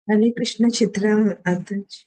Hare Krishna Chitra Ataj.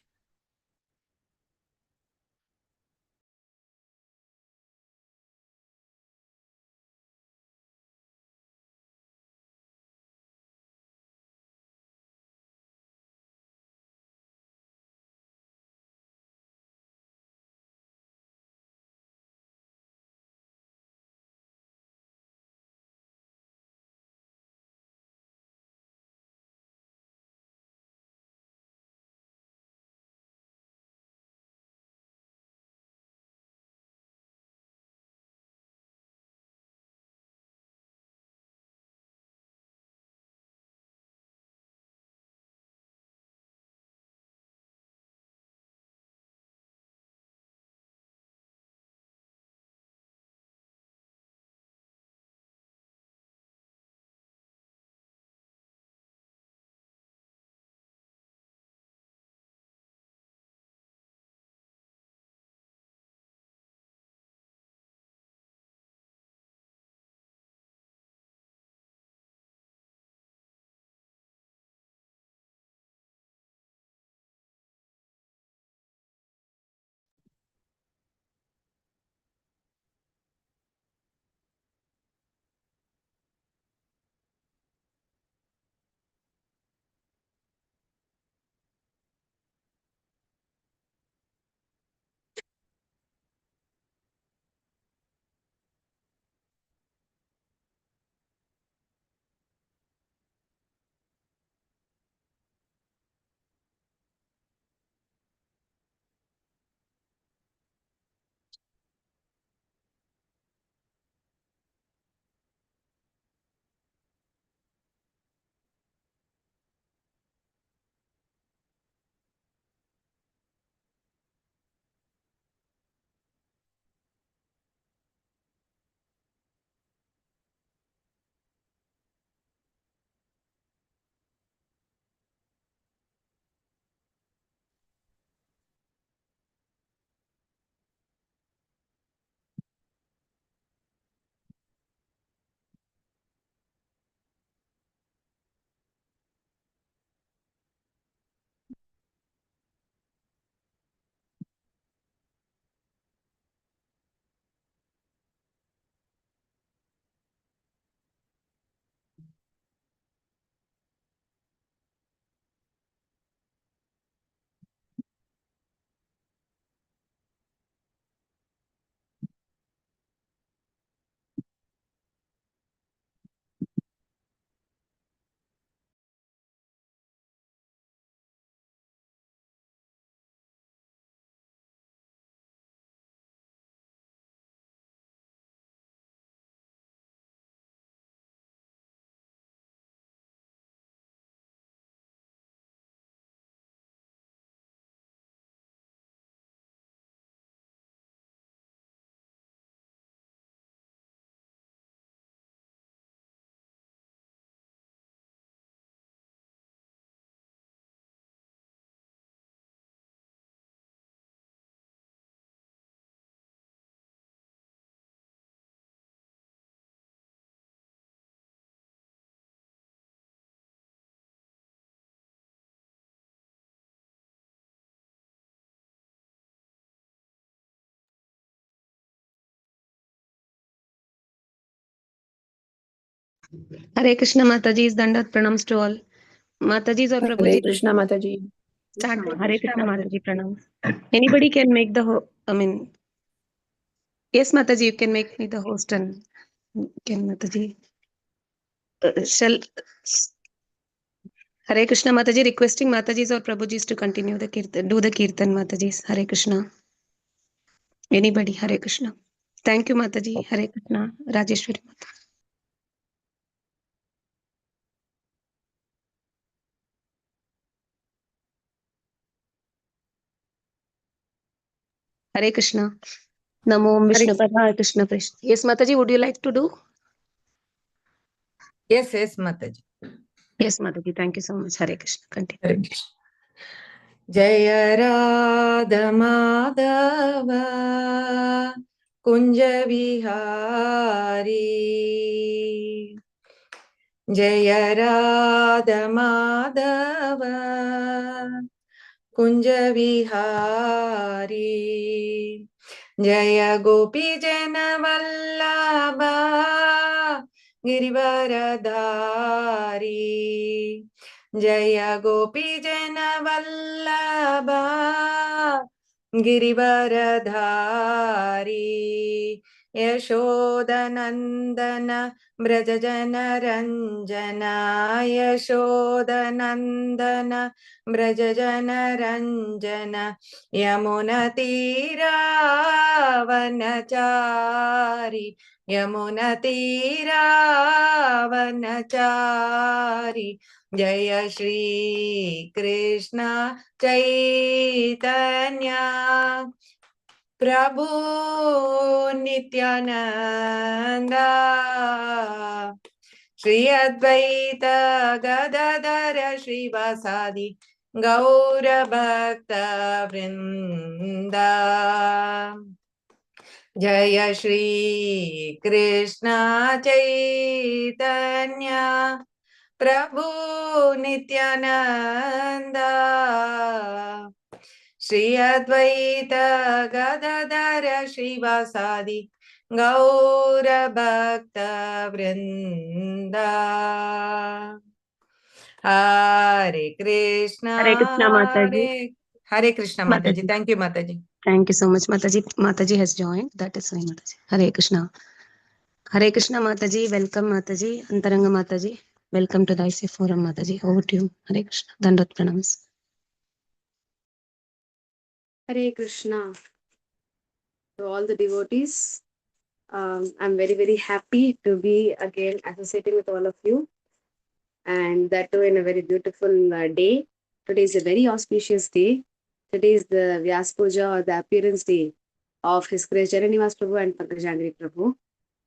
Hare Krishna Mataji's Dandat Pranams to all. Mataji's or Hare Prabhuji. Krishna Mataji. Start. Hare Krishna Mataji Pranams. Anybody can make the yes Mataji, you can make me the host and can Mataji. Shall Hare Krishna Mataji requesting Mataji's or Prabhuji's to continue the kirtan, do the kirtan Mataji's. Hare Krishna. Anybody, Hare Krishna. Thank you Mataji. Hare Krishna. Rajeshwari Mata. Hare Krishna. Namo Om Vishnu Padaya Krishna Prishna. Yes Mataji, would you like to do? Yes, Mataji. Yes Mataji, thank you so much. Hare Krishna. Continue. Hare Krishna. Jaya Radha Madhava Kunja Vihari Jaya Radha Madhava Kunja Vihari Jaya Gopi Jana Vallabha Girivaradhari Jaya Gopi Jana Vallabha Girivaradhari Yashodanandana Brajajana Ranjana Yashodanandana Brajajana Ranjana Yamuna Tira Vanachari Yamuna Tira Vanachari Jaya Shri Krishna Chaitanya Prabhu Nityananda Shri Advaita Gadadara Shrivasadi Gaura Bhakta Vrinda Jaya Shri Krishna Chaitanya Prabhu Nityananda Shri Advaita Gadadara Shrivasadi Gaura Bhakta Vrinda Hare Hare Krishna, Krishna Mataji. Hare Krishna Mataji. Mataji. Thank you Mataji. Thank you so much, Mataji. Mataji has joined. That is why, Mataji. Hare Krishna. Hare Krishna, Mataji. Welcome, Mataji. Antaranga Mataji. Welcome to the ICF Forum, Mataji. Over to you. Hare Krishna. Dandat Pranams. Hare Krishna to all the devotees. I'm very, very happy to be again associating with all of you, and that too in a very beautiful day. Today is a very auspicious day. Today is the Vyas Puja, or the appearance day of His Grace Jaranivas Prabhu and Pankajangri Prabhu.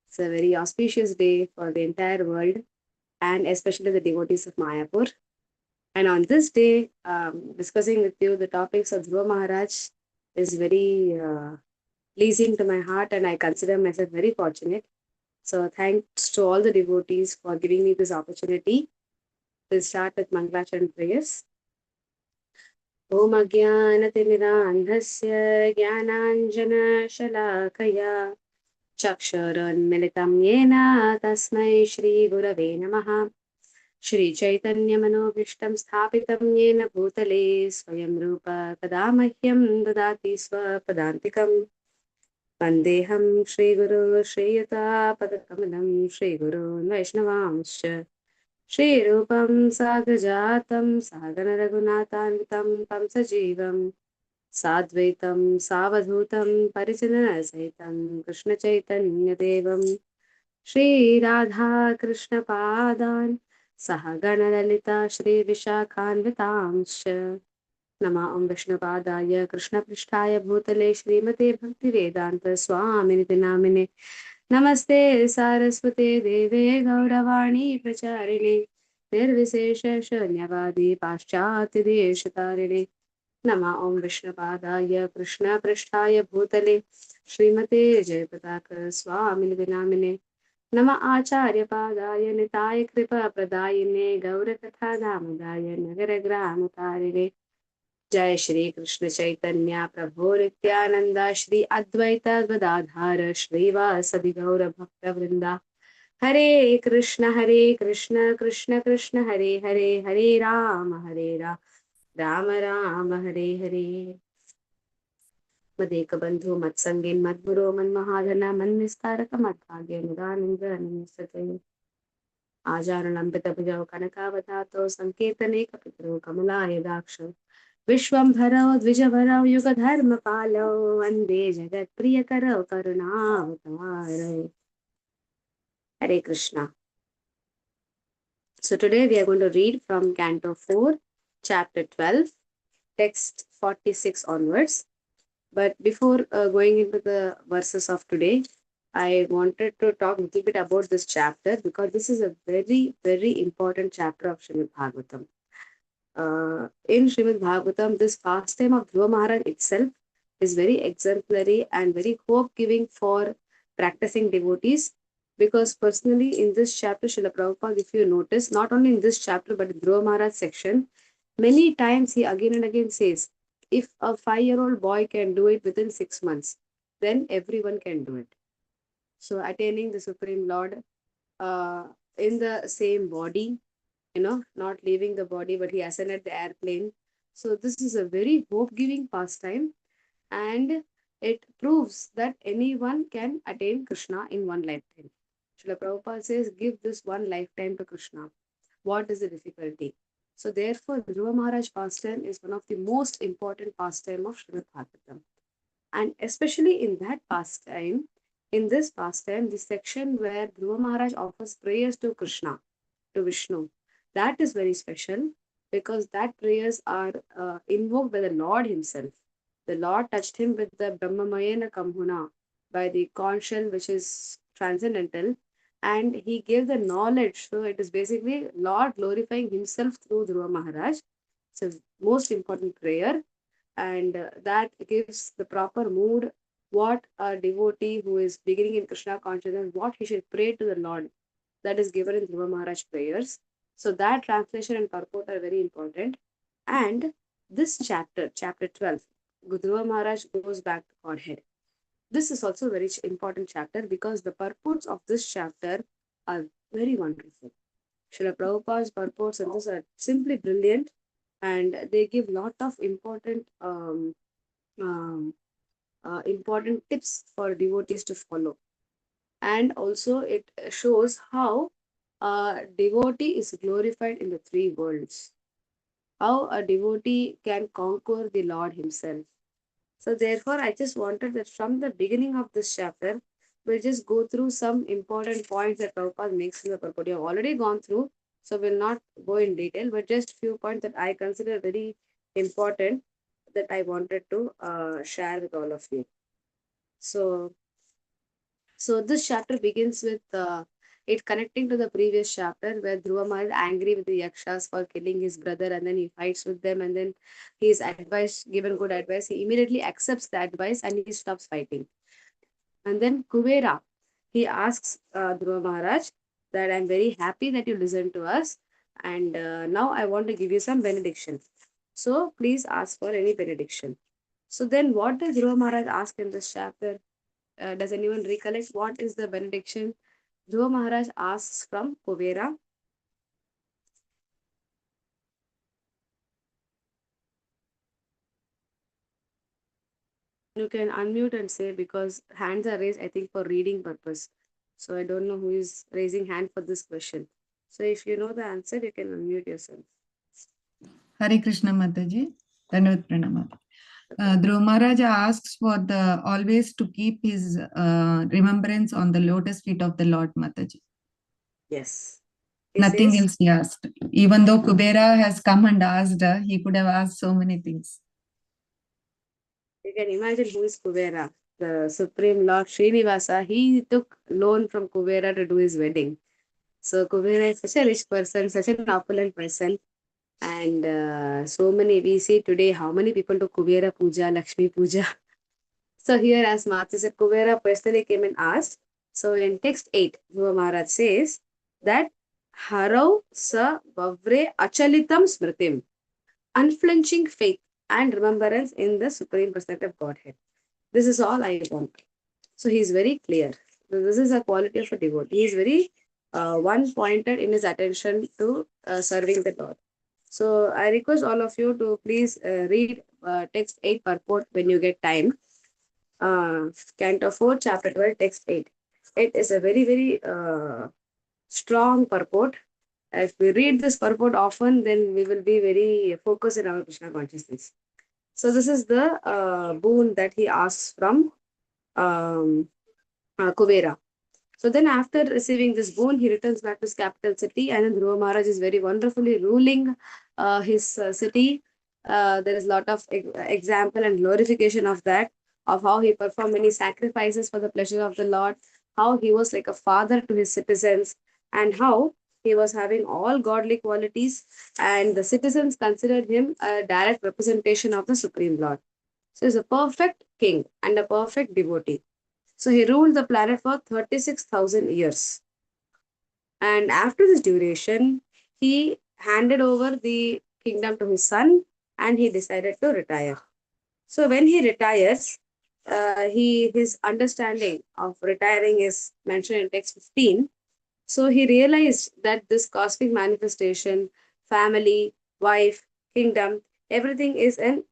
It's a very auspicious day for the entire world, and especially the devotees of Mayapur. And on this day, discussing with you the topics of Dhruva Maharaj is very pleasing to my heart, and I consider myself very fortunate. So thanks to all the devotees for giving me this opportunity. We'll start with Mangalacharan prayers. Om Ajnanatimidandhasya Jnananjana Shalakaya Chaksharanmilitam Yena Tasmai Shri Gurave Namaha Shri Chaitanya Manobhishtam Sthapitam Yena Bhutale Swayam Rupa Kadamahyam Dadati Swapadantikam Vandeham Shri Guru Shriyata Padakamalam Shri Guru Vaishnavamscha Shri Rupam Sagrajatam Sagana Raghunathanvitam Tam Sajivam Sadvaitam Savadhutam Parijana Saitam Krishna Chaitanya Devam Shri Radha Krishna Padan Sahagana Lalita Shri Vishakhanvitamscha Nama Om Vishnupadaya Krishna Prishtaya Bhutale Srimate Bhakti Vedanta Swamini Namine Namaste Saraswate Deve Gauravani Pracharine Nirvisesha Shanyavadi Paschati Deshatarine Nama Om Vishnupadaya Krishna Prishtaya Bhutale Srimate Jayapataka Swamini Namine Nama Acharya Padaya Nitaya Kripa Pradayine Gaurakatha Dhamadaya Nagaragramutarine Jai Shri Krishna Chaitanya Prabhu Nityananda Shri Advaita Gadadhara Shri Vasadi Gaura Bhakta Vrinda Hare Krishna Krishna Krishna Hare Hare Hare Rama Rama Rama Hare Hare Madeka Bandhu Matsangin Madguru Manmahadana Mannistaraka Madhagya Mudanindra Namisate Ajaranambita Bhajao Kanakavatato Sankirtane Kapitro Kamalaya Daksha Vishwambharo Dvijavaro Yugadharma Palo Vande Jagat Priyakaro Karunavatarai Hare Krishna. So today we are going to read from Canto 4, Chapter 12, text 46 onwards. But before going into the verses of today, I wanted to talk a little bit about this chapter because this is a very, very important chapter of Srimad Bhagavatam. In Srimad Bhagavatam, this pastime of Dhruva Maharaj itself is very exemplary and very hope-giving for practicing devotees. Because personally, in this chapter, Srila Prabhupada, if you notice, not only in this chapter, but in Dhruva Maharaj section, many times he again and again says, if a 5-year-old boy can do it within 6 months, then everyone can do it. So attaining the Supreme Lord uh, in the same body, not leaving the body, but he ascended the airplane. So this is a very hope-giving pastime, and it proves that anyone can attain Krishna in one lifetime. Srila Prabhupada says, give this one lifetime to Krishna. What is the difficulty? So therefore, Dhruva Maharaj pastime is one of the most important pastime of Srimad Bhagavatam. And especially in that pastime, in this pastime, the section where Dhruva Maharaj offers prayers to Krishna, to Vishnu, that is very special because that prayers are invoked by the Lord himself. The Lord touched him with the Brahmamayana Kamhuna, by the conch shell which is transcendental, and he gave the knowledge. So it is basically Lord glorifying himself through Dhruva Maharaj. It's a most important prayer, and that gives the proper mood what a devotee who is beginning in Krishna consciousness, what he should pray to the Lord. That is given in Dhruva Maharaj prayers. So that translation and purport are very important. And this chapter, chapter 12, Dhruva Maharaj goes back to Godhead. This is also a very important chapter because the purports of this chapter are very wonderful. Srila Prabhupada's purports and this are simply brilliant, and they give lot of important important tips for devotees to follow. And also it shows how a devotee is glorified in the three worlds, how a devotee can conquer the Lord himself. So therefore, I just wanted that from the beginning of this chapter, we'll just go through some important points that Prabhupada makes in the purport. You have already gone through, so we'll not go in detail, but just few points that I consider very important that I wanted to share with all of you. So this chapter begins with it connecting to the previous chapter where Dhruva is angry with the Yakshas for killing his brother, and then he fights with them, and then he is given good advice. He immediately accepts the advice and he stops fighting. And then Kuvera, he asks Dhruva Maharaj that I'm very happy that you listened to us, and now I want to give you some benediction. So please ask for any benediction. So then what does Dhruva Maharaj ask in this chapter? Does anyone recollect what is the benediction Dhruva Maharaj asks from Kuvera? You can unmute and say because hands are raised, I think, for reading purpose. So I don't know who is raising hand for this question. So if you know the answer, you can unmute yourself. Hare Krishna Mataji. Dandavat Pranama. Dhruva Maharaj asks for the always to keep his remembrance on the lotus feet of the Lord Mataji. Yes. Nothing else he asked. Even though Kubera has come and asked, he could have asked so many things. You can imagine who is Kuvera. The Supreme Lord Srinivasa, he took loan from Kuvera to do his wedding. So Kuvera is such a rich person, such an opulent person. And so many, we see today how many people do Kuvera Puja, Lakshmi Puja. So here, as Mata said, Kuvera personally came and asked. So in text 8, Dhruva Maharaj says that Harau sa Vavre Achalitam Smritim, unflinching faith and remembrance in the Supreme Personality of Godhead. This is all I want. So he is very clear. So this is a quality of a devotee. He is very one-pointed in his attention to serving the Lord. So I request all of you to please read text 8 purport when you get time. Canto 4, chapter 12, text 8. It is a very, very strong purport. If we read this purport often, then we will be very focused in our Krishna consciousness. So this is the boon that he asks from Kuvera. So then after receiving this boon, he returns back to his capital city, and then Dhruva Maharaj is very wonderfully ruling his city. There is a lot of example and glorification of that, of how he performed many sacrifices for the pleasure of the Lord, how he was like a father to his citizens, and how he was having all godly qualities, and the citizens considered him a direct representation of the Supreme Lord. So he's a perfect king and a perfect devotee. So he ruled the planet for 36,000 years. And after this duration, he handed over the kingdom to his son and he decided to retire. So when he retires, his understanding of retiring is mentioned in text 15. So he realized that this cosmic manifestation, family, wife, kingdom, everything is an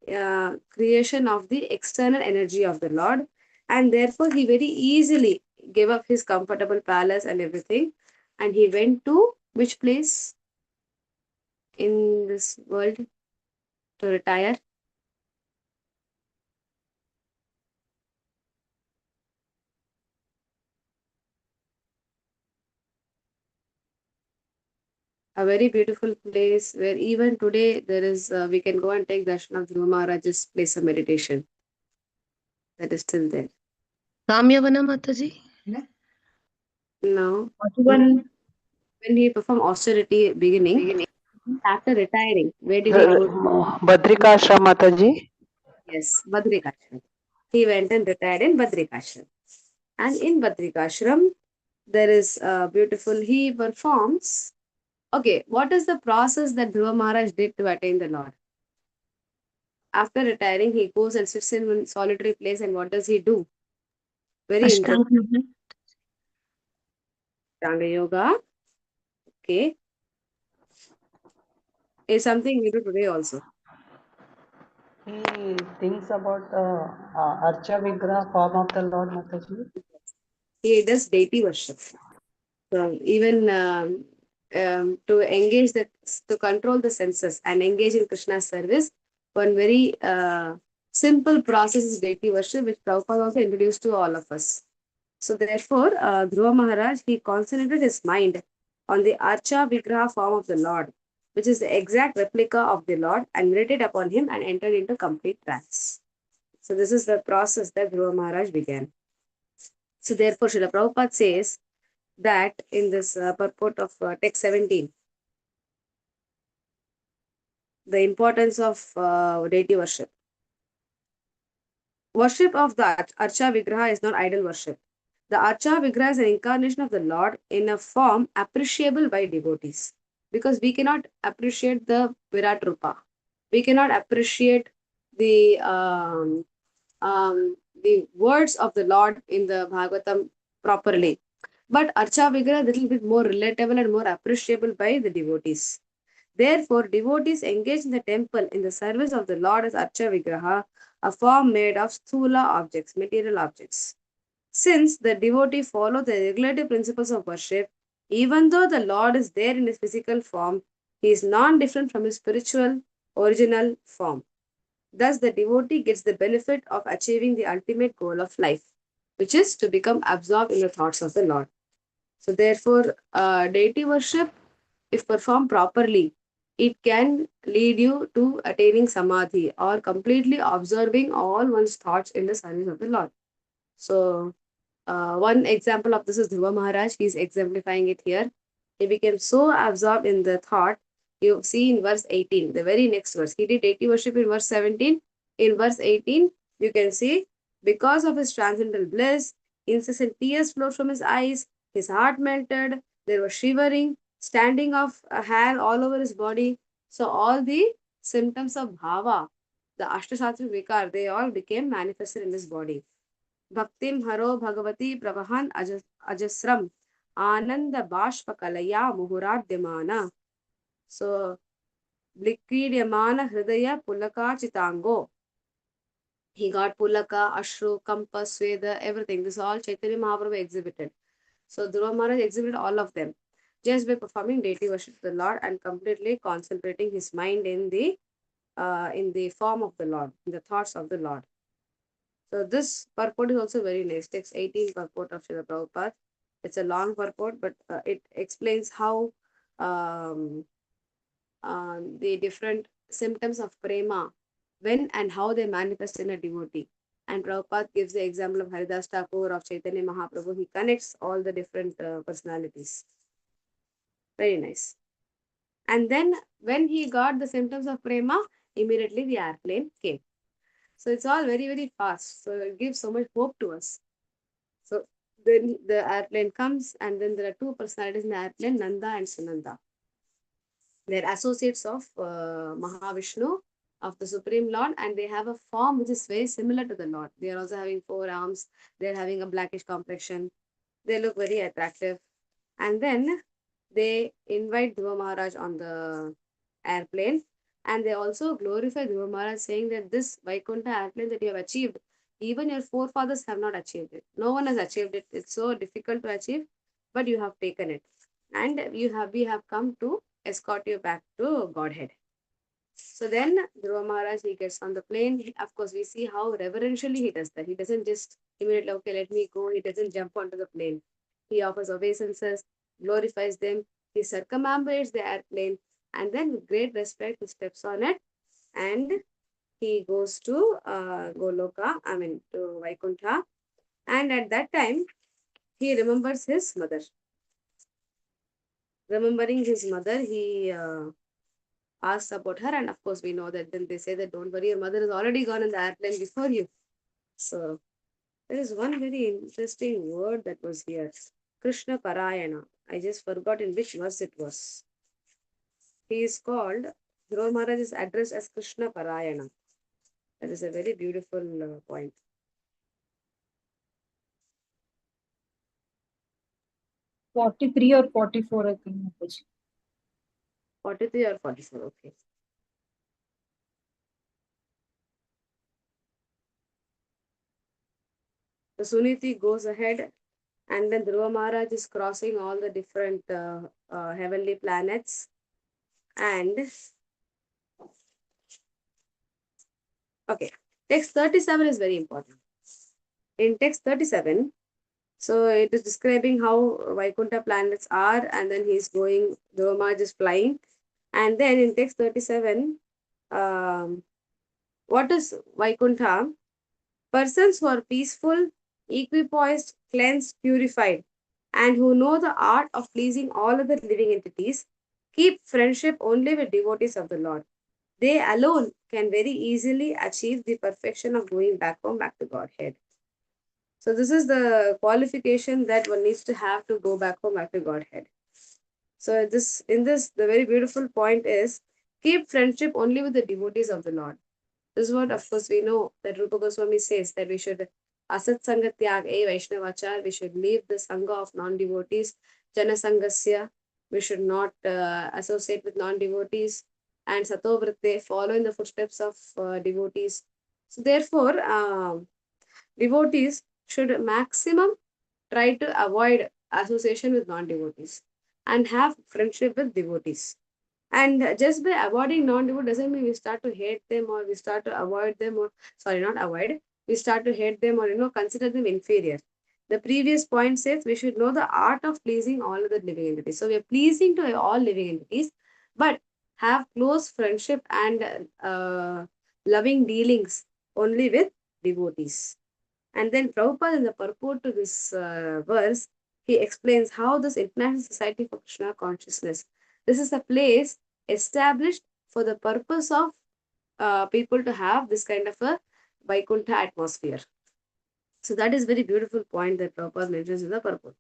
creation of the external energy of the Lord. And therefore, he very easily gave up his comfortable palace and everything. And he went to which place in this world to retire? A very beautiful place where even today there is, we can go and take darshan of Dhruva Maharaj's place of meditation. That is still there. Ramyavana Mataji. Now, Madhuban, when he performed austerity beginning, after retiring, where did he go? Badrikashram Mataji. Yes, Badrikashram. He went and retired in Badrikashram. And in Badrikashram, there is beautiful, he performs. Okay, what is the process that Dhruva Maharaj did to attain the Lord? After retiring, he goes and sits in one solitary place, and what does he do? Very interesting. Ashtanga Yoga. Okay. Is something we do today also. He thinks about the Archa Vigraha form of the Lord Mataji. He does deity worship. So even to engage the, to control the senses and engage in Krishna's service, one very simple process is deity worship, which Prabhupada also introduced to all of us. So therefore, Dhruva Maharaj, he concentrated his mind on the Archa Vigraha form of the Lord, which is the exact replica of the Lord, and meditated upon him and entered into complete trance. So this is the process that Dhruva Maharaj began. So therefore, Srila Prabhupada says that in this purport of text 17, the importance of deity worship. Worship of the Archa Vigraha is not idol worship. The Archa Vigraha is an incarnation of the Lord in a form appreciable by devotees. Because we cannot appreciate the Virat Rupa. We cannot appreciate the words of the Lord in the Bhagavatam properly. But Archa Vigraha is a little bit more relatable and more appreciable by the devotees. Therefore, devotees engaged in the temple in the service of the Lord as Archa Vigraha, a form made of sthula objects, material objects. Since the devotee follow the regulative principles of worship, even though the Lord is there in his physical form, he is non-different from his spiritual original form. Thus, the devotee gets the benefit of achieving the ultimate goal of life, which is to become absorbed in the thoughts of the Lord. So, therefore, deity worship, if performed properly, it can lead you to attaining samadhi or completely observing all one's thoughts in the service of the Lord. So, one example of this is Dhruva Maharaj. He is exemplifying it here. He became so absorbed in the thought. You see in verse 18, the very next verse. He did deity worship in verse 17. In verse 18, you can see, because of his transcendental bliss, incessant tears flowed from his eyes, his heart melted, there was shivering, standing of a hair all over his body. So all the symptoms of bhava, the Ashtasatri Vikar, they all became manifested in his body. Bhaktim haro bhagavati pravahan ajasram ananda bashpa kalaya muhuradyamana. So, Blikidyamana hridaya pulaka chitango. He got pulaka, ashru, kampa, sweda, everything. This all Chaitanya Mahaprabhu exhibited. So, Dhruva Maharaj exhibited all of them just by performing deity worship to the Lord and completely concentrating his mind in the form of the Lord, in the thoughts of the Lord. So this purport is also very nice. Text 18 purport of Srila Prabhupada. It's a long purport, but it explains how the different symptoms of prema, when and how they manifest in a devotee. And Prabhupada gives the example of Haridas Thakur, of Chaitanya Mahaprabhu. He connects all the different personalities. Very nice. And then when he got the symptoms of prema, immediately the airplane came. So it's all very, very fast. So it gives so much hope to us. then the airplane comes, and then there are two personalities in the airplane, Nanda and Sunanda. They're associates of Mahavishnu, of the Supreme Lord, and they have a form which is very similar to the Lord. They are also having four arms, they're having a blackish complexion, they look very attractive. And then they invite Dhruva Maharaj on the airplane, and they also glorify Dhruva Maharaj, saying that this Vaikuntha airplane that you have achieved, even your forefathers have not achieved it. No one has achieved it. It's so difficult to achieve, but you have taken it. And we have come to escort you back to Godhead. So then Dhruva Maharaj, he gets on the plane. Of course, we see how reverentially he does that. He doesn't just immediately, okay, let me go. He doesn't jump onto the plane. He offers obeisances, glorifies them. He circumambulates the airplane, and then with great respect, he steps on it, and he goes to Goloka, to Vaikuntha. And at that time, he remembers his mother. Remembering his mother, he asks about her, and of course, we know that then they say that don't worry, your mother has already gone in the airplane before you. So, there is one very interesting word that was here, Krishna Parayana. I just forgot in which verse it was. He is called, Dhruva Maharaj is addressed as Krishna Parayana. That is a very beautiful point. 43 or 44, I think. 43 or 44, okay. So Suniti goes ahead, and then Dhruva Maharaj is crossing all the different heavenly planets. And okay, text 37 is very important. In text 37, so it is describing how Vaikuntha planets are, and then he's going, Dhruva Maharaj is flying. And then in text 37, what is Vaikuntha? Persons who are peaceful, equipoised, cleansed, purified, and who know the art of pleasing all other living entities, keep friendship only with devotees of the Lord. They alone can very easily achieve the perfection of going back home, back to Godhead. So this is the qualification that one needs to have to go back home, back to Godhead. So the very beautiful point is, keep friendship only with the devotees of the Lord. This is what, of course, we know that Rupa Goswami says, that we should asat sanga tyag e Vaishnavachar, we should leave the sangha of non-devotees, jana sangasya, we should not associate with non-devotees, and sato vritte, follow in the footsteps of devotees. So therefore, devotees should maximum try to avoid association with non-devotees and have friendship with devotees. And just by avoiding non-devotees doesn't mean we start to hate them, or we start to avoid them, or sorry, not avoid, we start to hate them, or consider them inferior. The previous point says we should know the art of pleasing all other living entities. So we are pleasing to all living entities, but have close friendship and loving dealings only with devotees. And then Prabhupada, in the purport to this verse, he explains how this International Society for Krishna Consciousness, this is a place established for the purpose of people to have this kind of a Vaikuntha atmosphere. So that is very beautiful point that Prabhupada mentions in the purport.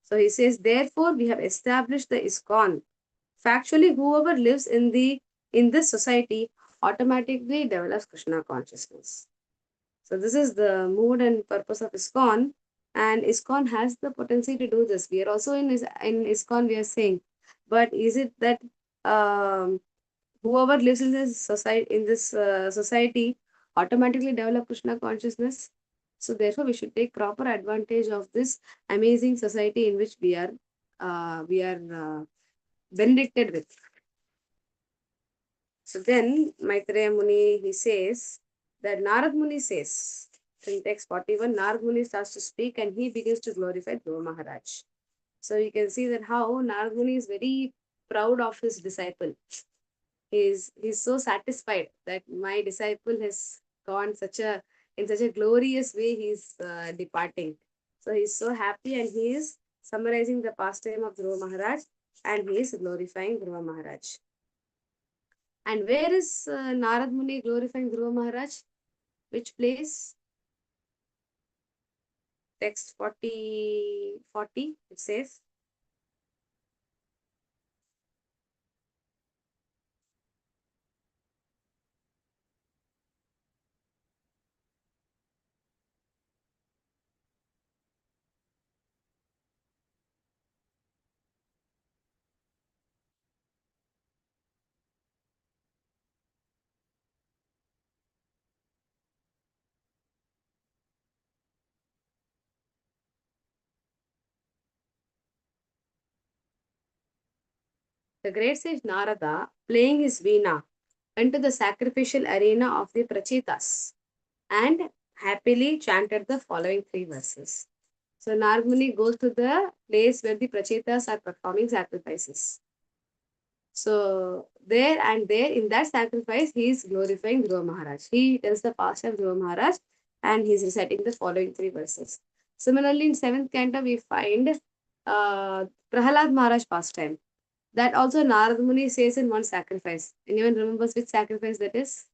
So he says, therefore, we have established the ISKCON. Factually, whoever lives in this society automatically develops Krishna consciousness. So this is the mood and purpose of ISKCON, and ISKCON has the potency to do this. We are also in ISKCON, we are saying, but is it that whoever lives in this society automatically develop Krishna consciousness? So therefore, we should take proper advantage of this amazing society in which we are benedicted with. So then Maitreya Muni, he says that Narad Muni says, in text 41, Narad Muni starts to speak and he begins to glorify Dhruva Maharaj. So you can see that how Narad Muni is very proud of his disciple. He's so satisfied that my disciple has gone in such a glorious way. He's departing. So he's so happy, and he is summarizing the pastime of Dhruva Maharaj, and he is glorifying Dhruva Maharaj. And where is Narad Muni glorifying Dhruva Maharaj? Which place? text 40, it says, the great sage Narada, playing his veena, into the sacrificial arena of the Prachetas and happily chanted the following 3 verses. So Narad Muni goes to the place where the Prachetas are performing sacrifices. So there and there in that sacrifice, he is glorifying Dhruva Maharaj. He tells the past of Dhruva Maharaj and he is reciting the following 3 verses. Similarly, in 7th canto, we find Prahalad Maharaj pastime. That also Narad Muni says in one sacrifice. Anyone remembers which sacrifice that is?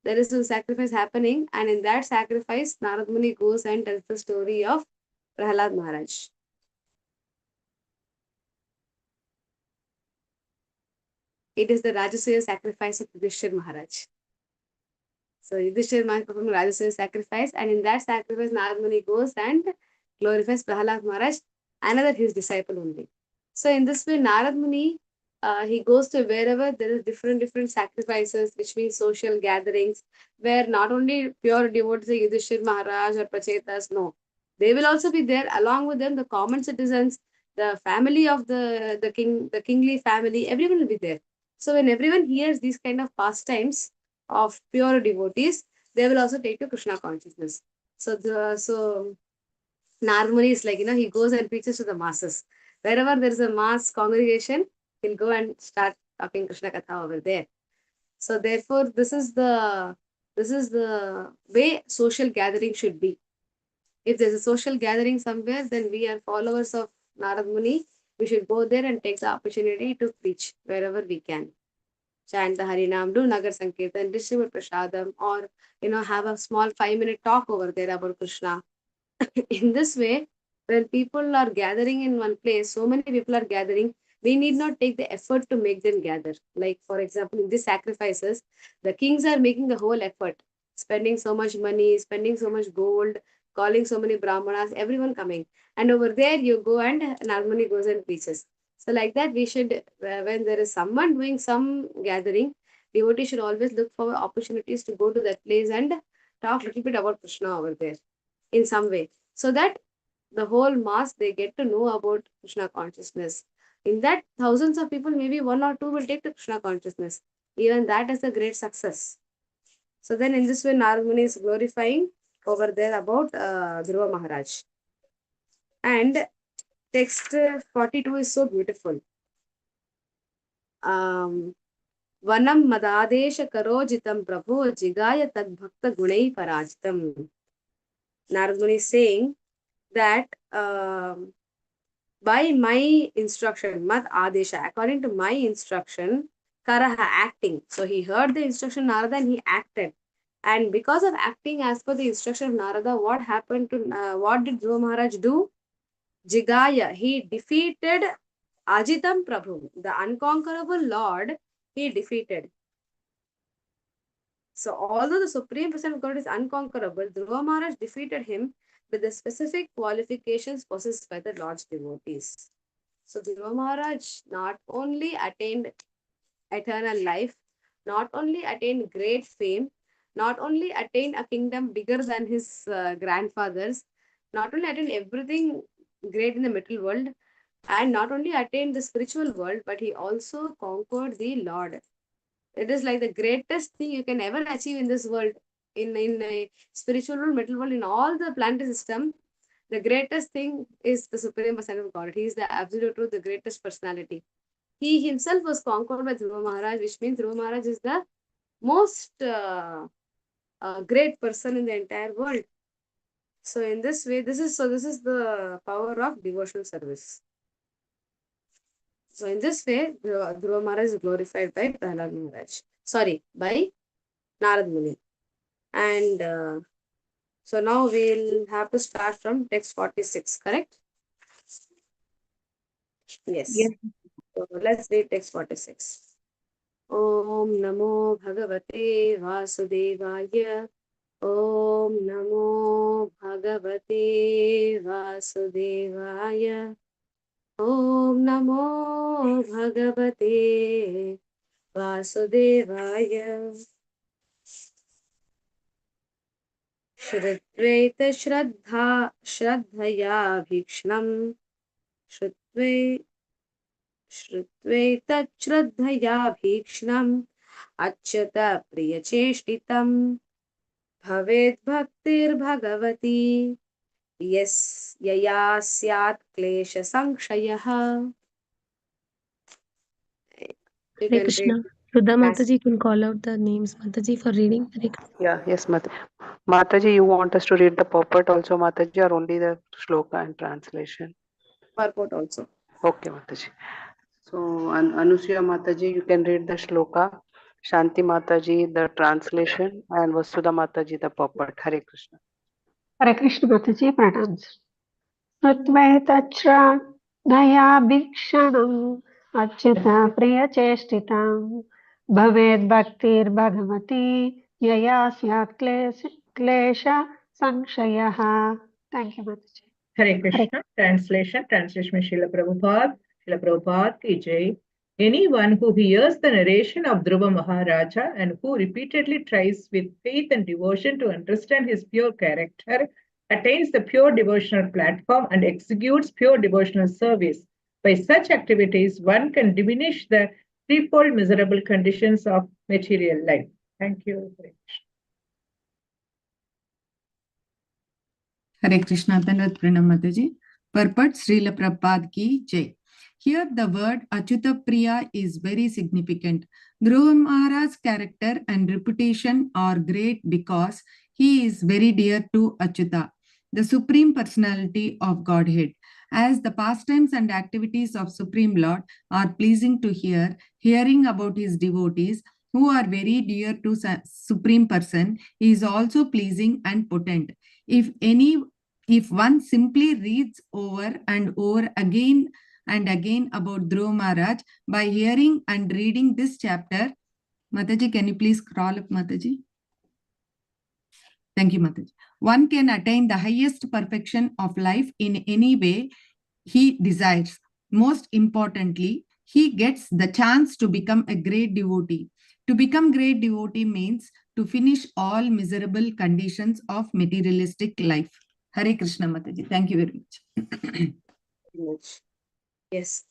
There is a sacrifice happening, and in that sacrifice, Narad Muni goes and tells the story of Prahalad Maharaj. It is the Rajasuya sacrifice of Yudhishthir Maharaj. So Yudhishthir Maharaj performed Rajasuya sacrifice, and in that sacrifice, Narad Muni goes and glorifies Prahalad Maharaj, another his disciple only. So in this way, Narad Muni, he goes to wherever there is different sacrifices, which means social gatherings, where not only pure devotees like Yudhishthir Maharaj or Prachetas, no. They will also be there, along with them, the common citizens, the family of the king, the kingly family, everyone will be there. So when everyone hears these kind of pastimes of pure devotees, they will also take to Krishna consciousness. So Narad Muni is like, he goes and preaches to the masses. Wherever there is a mass congregation, he'll go and start talking Krishna Katha over there. So therefore, this is the way social gathering should be. If there's a social gathering somewhere, then we are followers of Narad Muni. We should go there and take the opportunity to preach wherever we can. Chant the Harinam, do Nagar Sankirtan, distribute Prasadam, or have a small 5-minute talk over there about Krishna. In this way, when people are gathering in one place, so many people are gathering, we need not take the effort to make them gather. Like, for example, in these sacrifices, the kings are making the whole effort, spending so much money, spending so much gold, calling so many brahmanas, everyone coming. And over there, you go and Narad Muni goes and preaches. So like that, we should, when there is someone doing some gathering, devotee should always look for opportunities to go to that place and talk a little bit about Krishna over there in some way, so that the whole mass, they get to know about Krishna consciousness. In that, thousands of people, maybe 1 or 2 will take to Krishna consciousness. Even that is a great success. So then in this way, Narad Muni is glorifying over there about Dhruva Maharaj. And text 42 is so beautiful. Vanam madadesha karojitam prabhu jigaya tad bhakta gunai parajitam. Narad Muni is saying that by my instruction, mad adesha, according to my instruction, karaha, acting. So he heard the instruction of Narada and he acted. And because of acting as per the instruction of Narada, what happened to, what did Dhruva Maharaj do? Jigaya, he defeated Ajitam Prabhu, the unconquerable Lord, he defeated. So although the Supreme Person of God is unconquerable, Dhruva Maharaj defeated him with the specific qualifications possessed by the Lord's devotees. So Dhruva Maharaj not only attained eternal life, not only attained great fame, not only attained a kingdom bigger than his grandfather's, not only attained everything great in the middle world, and not only attained the spiritual world, but he also conquered the Lord. It is like the greatest thing you can ever achieve in this world, in a spiritual world, middle world, in all the planetary system. The greatest thing is the Supreme Person of God. He is the absolute truth, the greatest personality. He himself was conquered by Dhruva Maharaj, which means Dhruva Maharaj is the most great person in the entire world. So in this way, this is the power of devotional service. So in this way, Dhruva Maharaj is glorified by Prahlad Maharaj. Sorry, by Narad Muni. And So now we'll have to start from text 46, correct? Yes. Yes. So let's read text 46. Om Namo Bhagavate Vasudevaya. Om Namo Bhagavate Vasudevaya. Om Namo Bhagavate Vasudevaya. Shrutveta Shraddhaya Bhikshnam. Shrutveta Shraddhaya Bhikshnam. Achyata Priyacheshtitam. Bhavet Bhaktir Bhagavati. Yes, Yaya Syat Klesha Sankshayah. You Hare can read. Krishna. Sudha Yes. Mataji, you can call out the names, Mataji, for reading. Hare Krishna. Yeah, yes, Mataji, you want us to read the purport also, Mataji, or only the shloka and translation? Purport also. Okay, Mataji. So, Anusuya Mataji, you can read the shloka, Shanti Mataji, the translation, and Vasudha Mataji, the purport. Hare Krishna. Hare Krishna Mataji, pranams. Srutveta achyuta priyacheshtitam bhaved bhaktir bhagavati yaya syat klesha sankshayah. Thank you, Mataji. Hare Krishna. Translation by Srila Prabhupada. Srila Prabhupada ki jai. Anyone who hears the narration of Dhruva Maharaja and who repeatedly tries with faith and devotion to understand his pure character attains the pure devotional platform and executes pure devotional service. By such activities, one can diminish the threefold miserable conditions of material life. Thank you. Hare Krishna. Hare Krishna, Tanvat Pranam Mataji. Purport Srila Prabhupada ki jai. Here the word Achyuta Priya is very significant. Dhruva Maharaj's character and reputation are great because he is very dear to Achyuta, the Supreme Personality of Godhead. As the pastimes and activities of Supreme Lord are pleasing to hear, hearing about his devotees who are very dear to Supreme Person is also pleasing and potent. If one simply reads over and over again and again about Dhruva Maharaj by hearing and reading this chapter, Mataji, can you please scroll up, Mataji? Thank you, Mataji. One can attain the highest perfection of life in any way he desires. Most importantly, he gets the chance to become a great devotee. To become great devotee means to finish all miserable conditions of materialistic life. Hare Krishna Mataji. Thank you very much. Yes.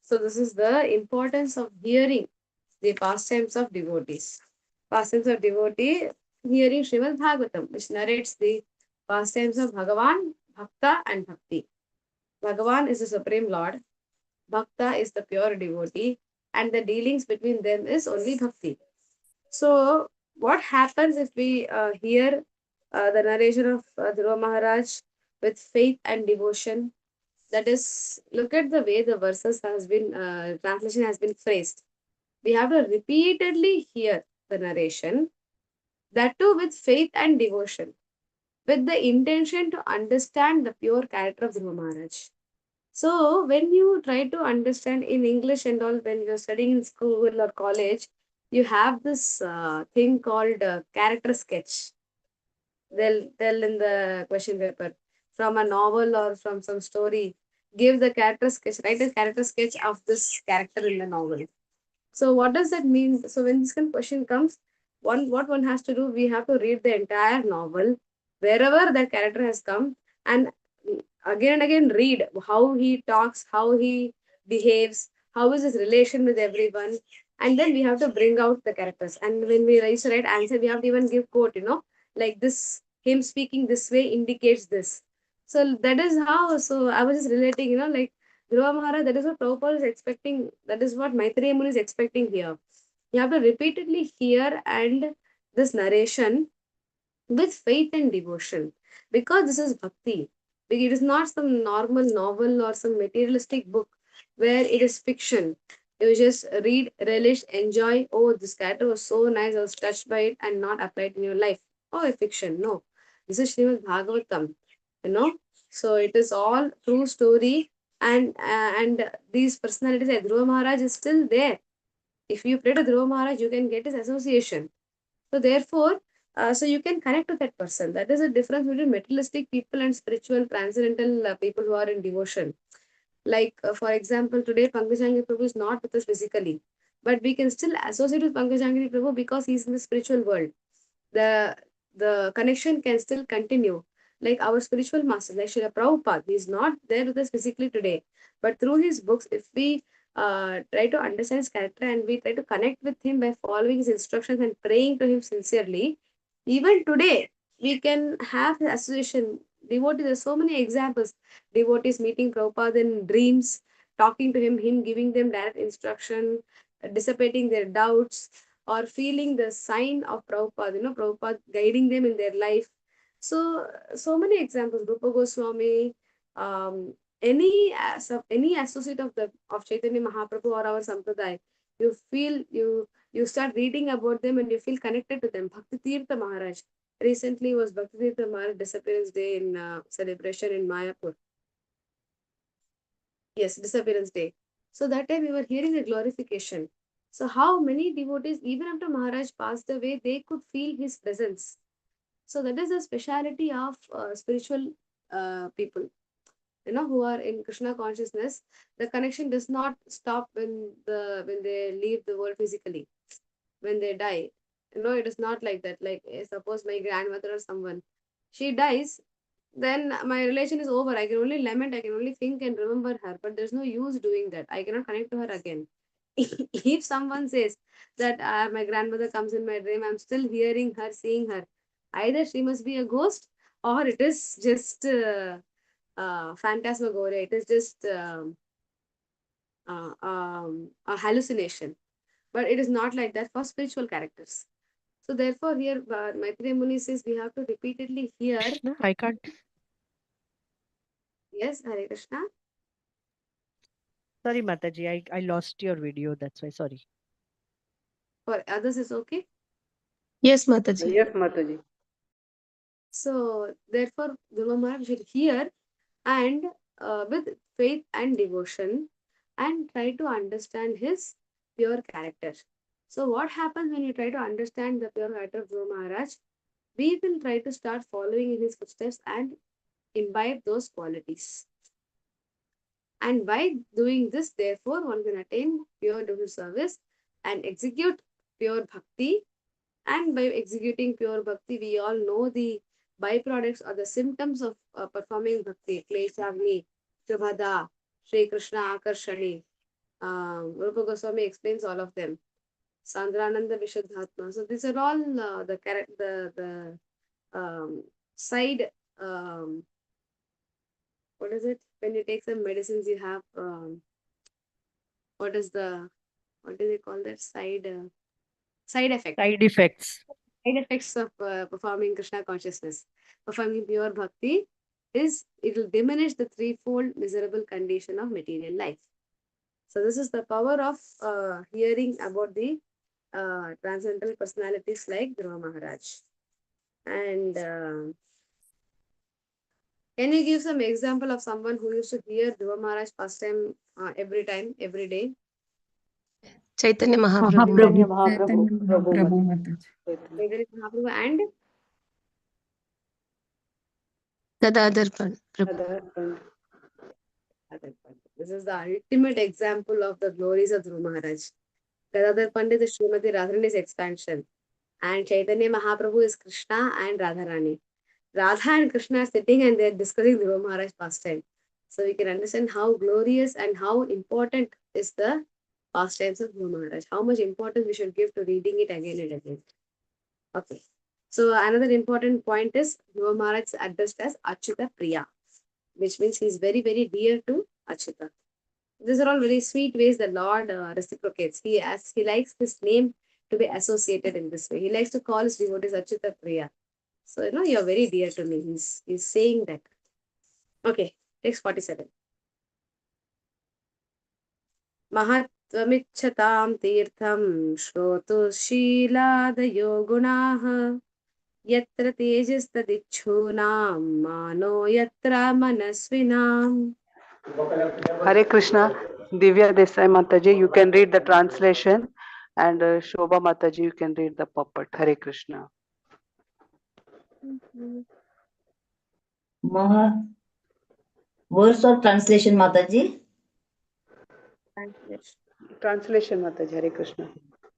So this is the importance of hearing the pastimes of devotees. Pastimes of devotee, hearing Srimad Bhagavatam, which narrates the pastimes of Bhagavan, Bhakta and Bhakti. Bhagavan is the Supreme Lord, Bhakta is the pure devotee, and the dealings between them is only Bhakti. So what happens if we hear the narration of Dhruva Maharaj with faith and devotion? That is, look at the way the verses has been, translation has been phrased. We have to repeatedly hear the narration, that too with faith and devotion, with the intention to understand the pure character of Dhruva Maharaj. So when you try to understand in English and all, when you're studying in school or college, you have this thing called character sketch. They'll tell in the question paper, from a novel or from some story, give the character sketch, write a character sketch of this character in the novel. So what does that mean? So when this kind of question comes, what one has to do, we have to read the entire novel, wherever that character has come, and again and again read how he talks, how he behaves, how is his relation with everyone, and then we have to bring out the characters. And when we raise the right answer, we have to even give quote, like this, him speaking this way indicates this. So that is how, so I was just relating, like Dhruva Maharaj, that is what Prabhupada is expecting, that is what Maitreya Muni is expecting here. You have to repeatedly hear and this narration with faith and devotion, because this is bhakti. It is not some normal novel or some materialistic book where it is fiction. You just read, relish, enjoy. Oh, this character was so nice, I was touched by it, and not applied in your life. Oh, a fiction. No. This is Srimad Bhagavatam, you know. So it is all true story, and these personalities like Dhruva Maharaj is still there. If you pray to Dhruva Maharaj, you can get his association. So therefore, so you can connect to that person. That is the difference between materialistic people and spiritual, transcendental people who are in devotion. Like, for example, today Pankajangiri Prabhu is not with us physically, but we can still associate with Pankajangiri Prabhu because he's in the spiritual world. The the connection can still continue. Like our spiritual master, like Srila Prabhupada, he's not there with us physically today, but through his books, if we try to understand his character and we try to connect with him by following his instructions and praying to him sincerely, even today we can have the association. Devotees, there's so many examples. Devotees meeting Prabhupada in dreams, talking to him giving them direct instruction, dissipating their doubts, or feeling the sign of Prabhupada, Prabhupada guiding them in their life. So many examples. Rupa Goswami, any associate of Chaitanya Mahaprabhu or our Sampradaya, you start reading about them and you feel connected to them. Bhakti Tirtha Maharaj. Recently was Bhakti Tirtha Maharaj disappearance day in celebration in Mayapur. Yes, disappearance day. So that time we were hearing the glorification. So how many devotees, even after Maharaj passed away, they could feel his presence. So that is the speciality of spiritual people, who are in Krishna consciousness. The connection does not stop when they leave the world physically, when they die. It is not like that. Like suppose my grandmother or someone, she dies, then my relation is over. I can only lament, I can only think and remember her, but there's no use doing that. I cannot connect to her again. If someone says that my grandmother comes in my dream, I'm still hearing her, seeing her, either she must be a ghost or it is just phantasmagoria. It is just a hallucination. But it is not like that for spiritual characters. So therefore, here Maitreya Muni says we have to repeatedly hear. Krishna, I can't. Yes, Hare Krishna. Sorry, Mataji, I lost your video. That's why. Sorry. For others, is okay. Yes, Mataji. Yes, Mataji. So therefore, Dhruva Maharaj should hear and with faith and devotion and try to understand his pure character. So what happens when you try to understand the pure character of Dhruva Maharaj? We will try to start following in his footsteps and imbibe those qualities. And by doing this, therefore, one can attain pure devotional service and execute pure bhakti. And by executing pure bhakti, we all know the byproducts or the symptoms of performing bhakti. Kleshagni, Shubhada, Sri Krishna Akarshani. Rupa Goswami explains all of them. Sandrananda Vishuddhatma. So these are all the side. What is it? When you take some medicines, you have what do they call that? Side effect. Side effects. Side effects of performing Krishna consciousness. Performing pure bhakti is it will diminish the threefold miserable condition of material life. So this is the power of hearing about the transcendental personalities like Dhruva Maharaj. And can you give some example of someone who used to hear Dhruva Maharaj first time, every day? Chaitanya Mahaprabhu. Chaitanya Chaitanya Mahaprabhu. Mahaprabhu Mataji. Chaitanya Mahaprabhu and Gadadhar Prabhu. Gadadhar Pandit. This is the ultimate example of the glories of Dhruva Maharaj. Gadadhar Pandit is Srimati Radharani's expansion, and Chaitanya Mahaprabhu is Krishna and Radharani. Radha and Krishna are sitting and they're discussing Dhruva Maharaj pastime. So we can understand how glorious and how important is the pastimes of Dhruva Maharaj. How much importance we should give to reading it again and again. Okay. So another important point is Dhruva Maharaj is addressed as Achyuta Priya, which means he's very, very dear to Achyuta. These are all very sweet ways the Lord reciprocates. He likes his name to be associated in this way. He likes to call his devotees Achyuta Priya. So, you're very dear to me. He's saying that. Okay, text 47. Mahatvamichchatam tirtham shrotushiladayo gunaha Yatra tejastadichhunam mano yatra manasvinam. Hare Krishna, Divya Desai Mataji, you can read the translation, and Shobha Mataji, you can read the puppet. Hare Krishna. Maha, verse or translation, Mataji? Translation Mataji, Hare Krishna.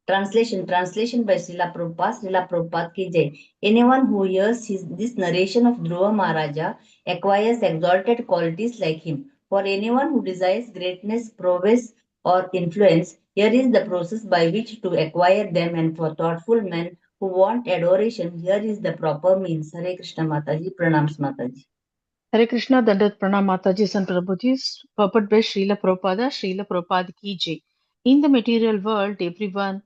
Translation by Srila Prabhupada. Srila Prabhupada ki jai. Anyone who hears this narration of Dhruva Maharaja acquires exalted qualities like him. For anyone who desires greatness, prowess, or influence, here is the process by which to acquire them, and for thoughtful men who want adoration, here is the proper means. Hare Krishna Mataji, Pranams Mataji. Hare Krishna, Dandat Pranam Mataji and Prabhutis, purport by Srila Prabhupada ki jai. In the material world, everyone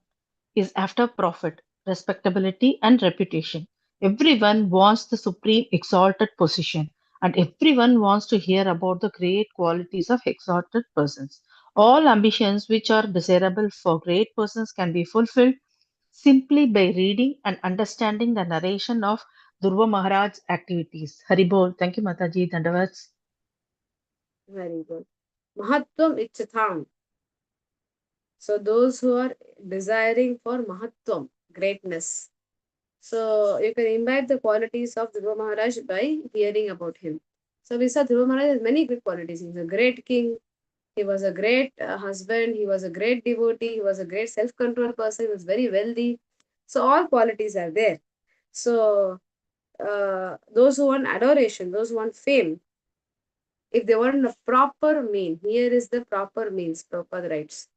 is after profit, respectability, and reputation. Everyone wants the supreme exalted position, and everyone wants to hear about the great qualities of exalted persons. All ambitions which are desirable for great persons can be fulfilled simply by reading and understanding the narration of Dhruva Maharaj's activities. Haribol. Thank you, Mataji. Dandavats. Very good. Mahatvam Ichatham. So those who are desiring for Mahatvam, greatness. So you can imbibe the qualities of Dhruva Maharaj by hearing about him. So we saw Dhruva Maharaj has many good qualities. He's a great king. He was a great husband. He was a great devotee. He was a great self-control person. He was very wealthy. So all qualities are there. So those who want adoration, those who want fame, if they want a proper mean, here is the proper means, Prabhupada writes.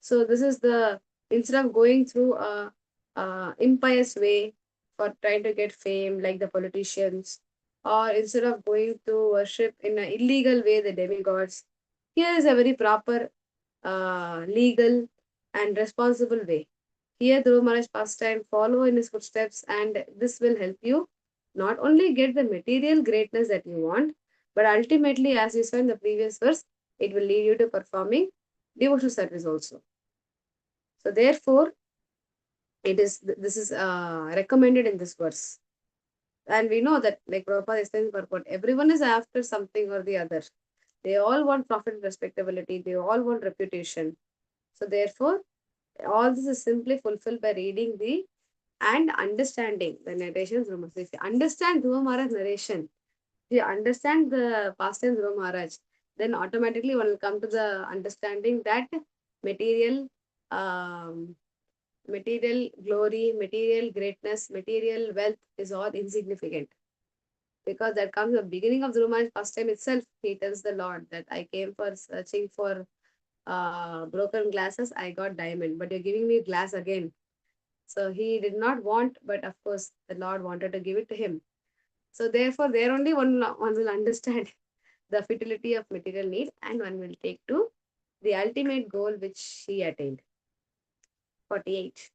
So this is the, instead of going through a impious way for trying to get fame like the politicians, or instead of going to worship in an illegal way the demigods, here is a very proper, legal and responsible way. Here Dhruva Maharaj pastime, follow in his footsteps, and this will help you not only get the material greatness that you want, but ultimately, as you saw in the previous verse, it will lead you to performing devotional service also. So therefore, this is recommended in this verse. And we know that, like Prabhupada is saying, purport, everyone is after something or the other. They all want profit and respectability. They all want reputation. So therefore, all this is simply fulfilled by reading the and understanding the narrations. So if you understand Dhruva Maharaj's narration, if you understand the pastime Dhruva Maharaj, then automatically one will come to the understanding that material, material glory, material greatness, material wealth is all insignificant. Because that comes the beginning of Dhruva Maharaj's pastime itself. He tells the Lord that I came for searching for broken glasses, I got diamond, but you're giving me glass again. So he did not want, but of course the Lord wanted to give it to him. So therefore, there only one will understand the futility of material need, and one will take to the ultimate goal which he attained. 48.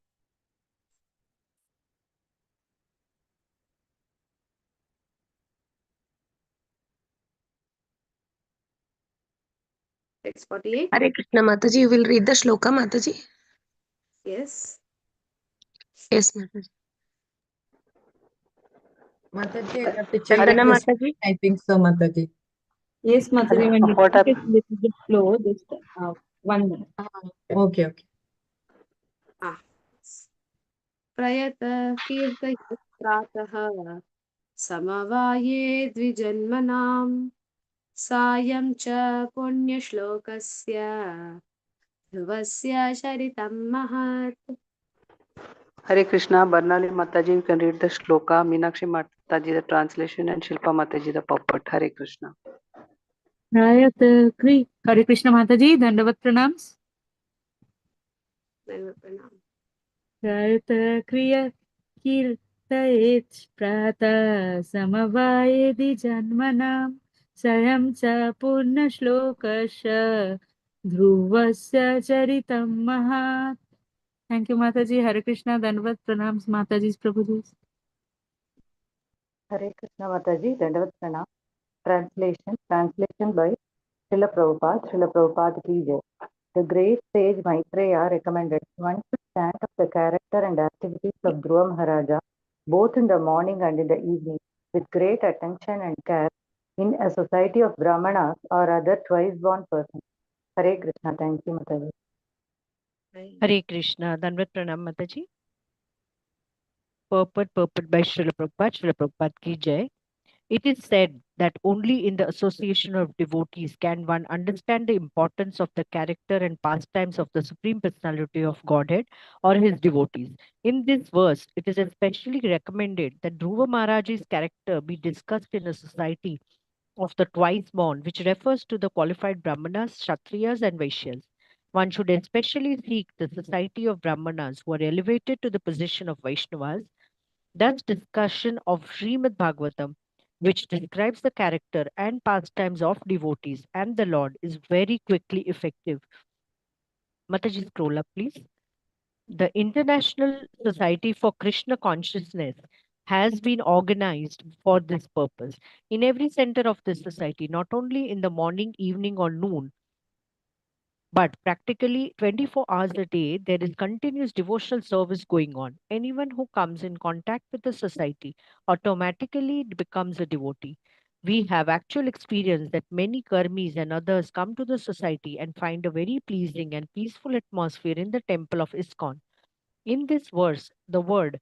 It's 48. Hare Krishna Mataji, you will read the shloka, Mataji? Yes. Yes, Mataji. Mataji, I have to check Vandana this. Mataji. I think so, Mataji. Yes, Mataji, when What it is a little bit slow, just 1 minute. Okay. Prayata kirtayat pratah samavaye dvijanmanam sayam cha punya shlokasya dhuvasya sharitam mahat. Hare Krishna, Barnali Mataji, you can read the shloka, Meenakshi Mataji, the translation, and Shilpa Mataji, the puppet. Hare Krishna. Hare Krishna Mataji, Dandavat Pranams. Prayata kriya kirtayet prata samavayedi janmanam sayam cha purna shlokasya dhruvasya charitam mahat. Thank you, Mataji. Hare Krishna, Dandavat Pranams, Mataji's Prabhuji. Hare Krishna Mataji, Dandavat Pranam. Translation by Srila Prabhupada ki jai. The great sage Maitreya recommended one should chant of the character and activities of Dhruva Maharaja both in the morning and in the evening, with great attention and care, in a society of Brahmanas or other twice-born persons. Hare Krishna. Thank you, Mataji. Hare Krishna. Danvat Pranam Mataji. Purport by Srila Prabhupada ki jai. It is said that only in the association of devotees can one understand the importance of the character and pastimes of the Supreme Personality of Godhead or his devotees. In this verse, it is especially recommended that Dhruva Maharaj's character be discussed in a society of the twice born, which refers to the qualified Brahmanas, Kshatriyas, and Vaishyas. One should especially seek the society of Brahmanas who are elevated to the position of Vaishnavas. Thus, discussion of Srimad Bhagavatam, which describes the character and pastimes of devotees and the Lord, is very quickly effective. Mataji, scroll up, please. The International Society for Krishna Consciousness has been organized for this purpose. In every center of this society, not only in the morning, evening, or noon, but practically 24 hours a day, there is continuous devotional service going on. Anyone who comes in contact with the society automatically becomes a devotee. We have actual experience that many karmis and others come to the society and find a very pleasing and peaceful atmosphere in the temple of ISKCON. In this verse, the word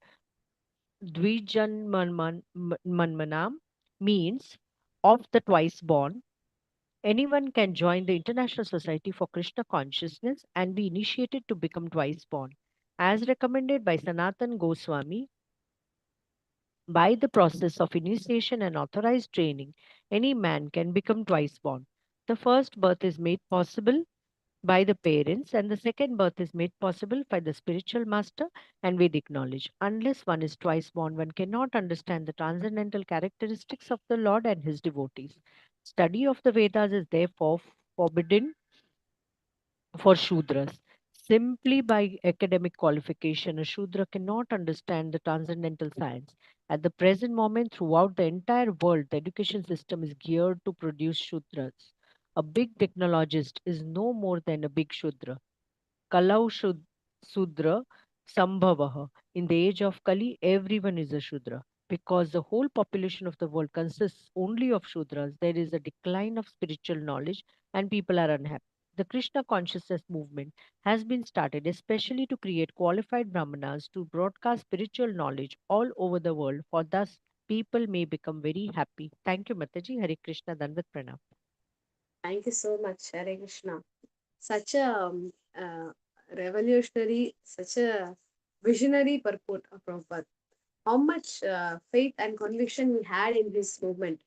Dvijanmanmanam means of the twice born. Anyone can join the International Society for Krishna Consciousness and be initiated to become twice born. As recommended by Sanatan Goswami, by the process of initiation and authorized training, any man can become twice born. The first birth is made possible by the parents, and the second birth is made possible by the spiritual master and Vedic knowledge. Unless one is twice born, one cannot understand the transcendental characteristics of the Lord and his devotees. Study of the Vedas is therefore forbidden for Shudras. Simply by academic qualification, a Shudra cannot understand the transcendental science. At the present moment, throughout the entire world, the education system is geared to produce Shudras. A big technologist is no more than a big Shudra. Kalau Sudra Sambhavaha. In the age of Kali, everyone is a Shudra. Because the whole population of the world consists only of Shudras, there is a decline of spiritual knowledge and people are unhappy. The Krishna consciousness movement has been started especially to create qualified Brahmanas to broadcast spiritual knowledge all over the world, for thus people may become very happy. Thank you, Mataji. Hare Krishna, Danvat Pranam. Thank you so much, Hare Krishna. Such a revolutionary, such a visionary purport of Prabhupada. How much faith and conviction he had in his movement.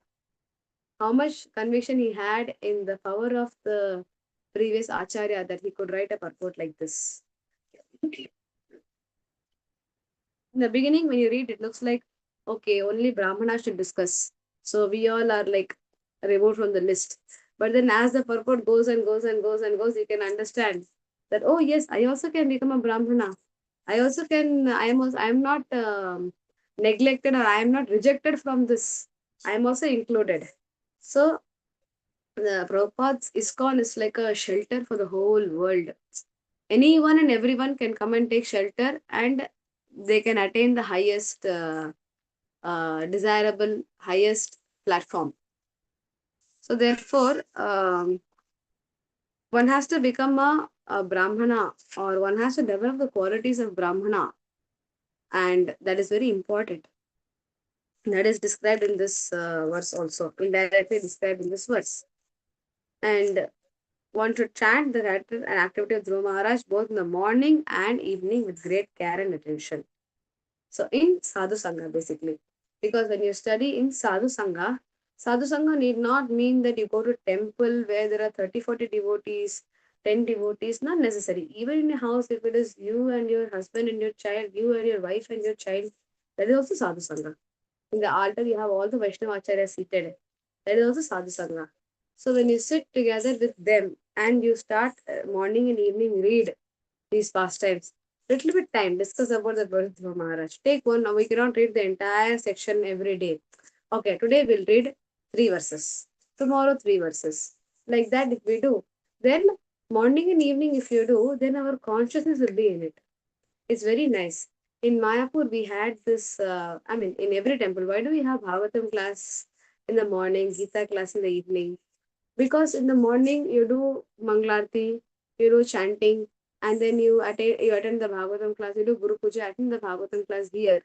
How much conviction he had in the power of the previous Acharya that he could write a purport like this. In the beginning, when you read, it looks like, okay, only Brahmana should discuss. So we all are like removed from the list. But then as the purport goes and goes and goes and goes, you can understand that, oh yes, I also can become a Brahmana. I also can, I am not neglected, or I am not rejected from this. I am also included. So the Prabhupada's ISKCON is like a shelter for the whole world. Anyone and everyone can come and take shelter, and they can attain the highest desirable, highest platform. So therefore, one has to become a Brahmana, or one has to develop the qualities of Brahmana, and that is very important. That is described in this verse also, indirectly described in this verse. And one should chant the character and activity of Dhruva Maharaj both in the morning and evening with great care and attention. So in Sadhu Sangha, basically, because when you study in Sadhu Sangha need not mean that you go to temple where there are 30-40 devotees, 10 devotees, not necessary. Even in a house, if it is you and your husband and your child, you and your wife and your child, that is also Sadhu Sangha. In the altar, you have all the Vaishnava Acharyas seated. That is also Sadhu Sangha. So when you sit together with them and you start morning and evening read these pastimes, little bit time, discuss about the birth of Maharaj. Take one, now we cannot read the entire section every day. Okay, today we'll read 3 verses. Tomorrow 3 verses. Like that if we do, then morning and evening if you do, then our consciousness will be in it. It's very nice. in Mayapur, we had this, in every temple, why do we have Bhagavatam class in the morning, Gita class in the evening? Because in the morning you do Manglarti, you do chanting, and then you attend the Bhagavatam class, you do Guru Puja, attend the Bhagavatam class here,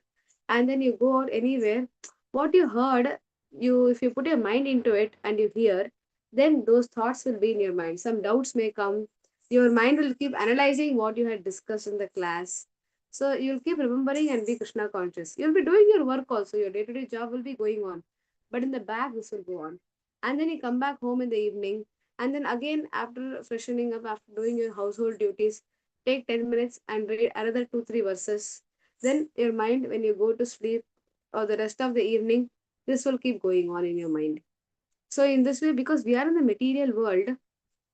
and then you go out anywhere. What you heard, if you put your mind into it and you hear, then those thoughts will be in your mind. Some doubts may come. Your mind will keep analyzing what you had discussed in the class. So you'll keep remembering and be Krishna conscious. You'll be doing your work also. Your day-to-day job will be going on, but in the back this will go on. And then you come back home in the evening, and then again after freshening up, after doing your household duties, take 10 minutes and read another 2 3 verses. Then your mind, when you go to sleep or the rest of the evening, this will keep going on in your mind. So in this way, because we are in the material world,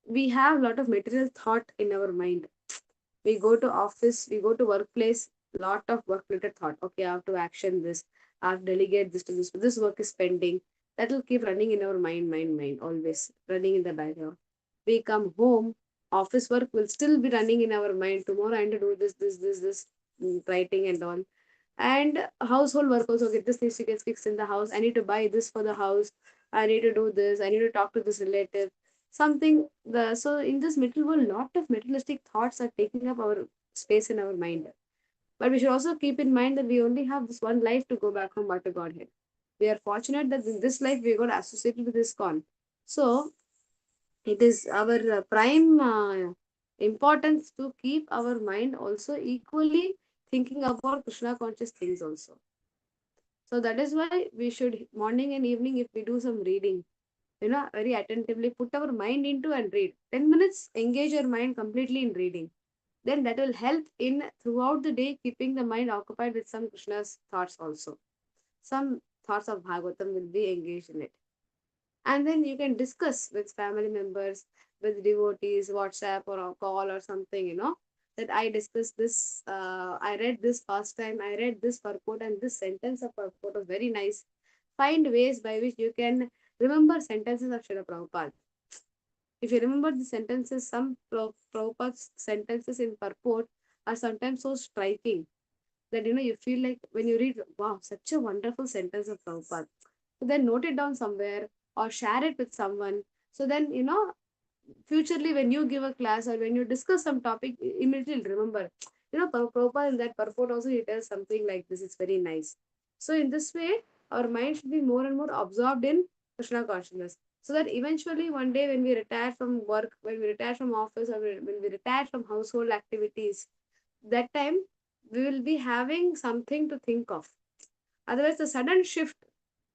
we have a lot of material thought in our mind. We go to office, we go to workplace, lot of work related thought. Okay, I have to action this, I have to delegate this to this work is pending. That will keep running in our mind, always running in the background. We come home, office work will still be running in our mind. Tomorrow I need to do this, writing and all. And household work also, get this needs to get fixed in the house. I need to buy this for the house. I need to do this. I need to talk to this relative. Something the so in this material world, lot of materialistic thoughts are taking up our space in our mind. But we should also keep in mind that we only have this one life to go back home back to Godhead. We are fortunate that in this life we got associated with this con. So it is our prime importance to keep our mind also equally thinking about Krishna conscious things also. So that is why we should morning and evening, if we do some reading, very attentively put our mind into and read. 10 minutes, engage your mind completely in reading. Then that will help in throughout the day keeping the mind occupied with some Krishna's thoughts also. Some thoughts of Bhagavatam will be engaged in it. And then you can discuss with family members, with devotees, WhatsApp or a call or something, that I discussed this, I read this past time, I read this purport, and this sentence of purport was very nice. Find ways by which you can remember sentences of Srila Prabhupada. If you remember the sentences, some Prabhupada's sentences in purport are sometimes so striking that you feel like when you read, wow, such a wonderful sentence of Prabhupada. So then note it down somewhere or share it with someone. So then futurely when you give a class or when you discuss some topic, immediately remember. Prabhupada in that purport also he tells something like this. It's very nice. So in this way, our mind should be more and more absorbed in Krishna consciousness. So that eventually one day when we retire from work, when we retire from office, or when we retire from household activities, that time we will be having something to think of. Otherwise, the sudden shift,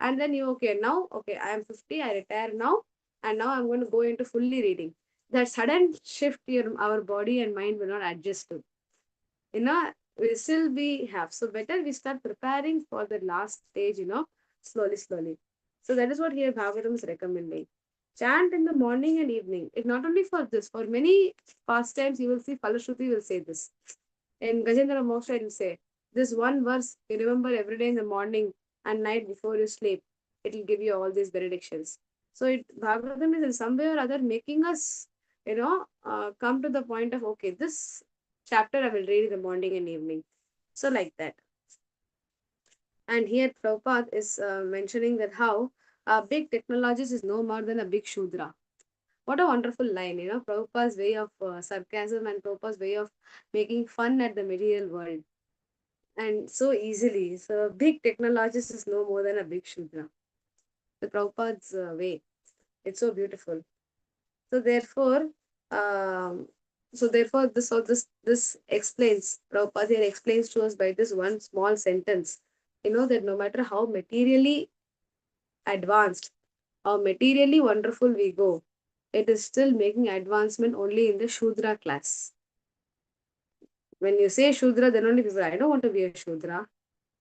and then okay, I am 50, I retire now, and now I'm going to go into fully reading. That sudden shift, our body and mind will not adjust to. Will still be have. So better we start preparing for the last stage, slowly. So that is what here Bhagavatam is recommending. Chant in the morning and evening. It not only for this, for many pastimes, you will see Falashruti will say this. In Gajendra Moksha, it will say, this one verse you remember every day in the morning and night before you sleep. It will give you all these benedictions. So Bhagavatam is in some way or other making us, come to the point of, okay, this chapter I will read in the morning and evening. So like that. And here Prabhupada is mentioning that how a big technologist is no more than a big Shudra. What a wonderful line, Prabhupada's way of sarcasm and Prabhupada's way of making fun at the material world. And so easily. So big technologist is no more than a big Shudra. The Prabhupada's way. It's so beautiful. So therefore, this explains, Prabhupada here explains to us by this one small sentence, that no matter how materially advanced, how materially wonderful we go, it is still making advancement only in the Shudra class. When you say Shudra, then only people, I don't want to be a Shudra.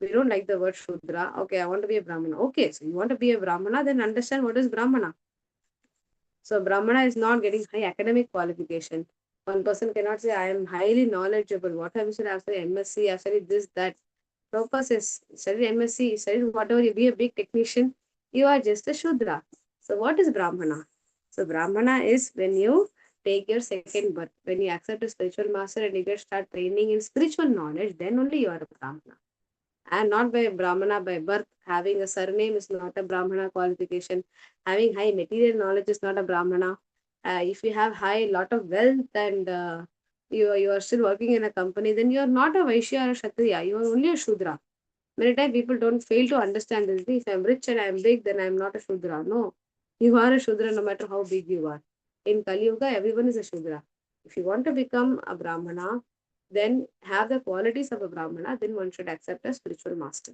We don't like the word Shudra. Okay, I want to be a Brahmana. Okay, so you want to be a Brahmana, then understand what is Brahmana. So Brahmana is not getting high academic qualification. One person cannot say, I am highly knowledgeable. What have you said? I've studied MSc, I've studied this, that. Prabhupada says, study MSc, study whatever, you be a big technician, you are just a Shudra. So what is Brahmana? So Brahmana is when you take your second birth. When you accept a spiritual master and you get start training in spiritual knowledge, then only you are a Brahmana. And not by Brahmana by birth. Having a surname is not a Brahmana qualification. Having high material knowledge is not a Brahmana. If you have high lot of wealth and you are still working in a company, then you are not a Vaishya or a Kshatriya. You are only a Shudra. Many times people don't fail to understand this. If I'm rich and I'm big, then I'm not a Shudra. No, you are a Shudra no matter how big you are. In Kali Yuga, everyone is a Shudra. If you want to become a Brahmana, then have the qualities of a Brahmana, then one should accept a spiritual master.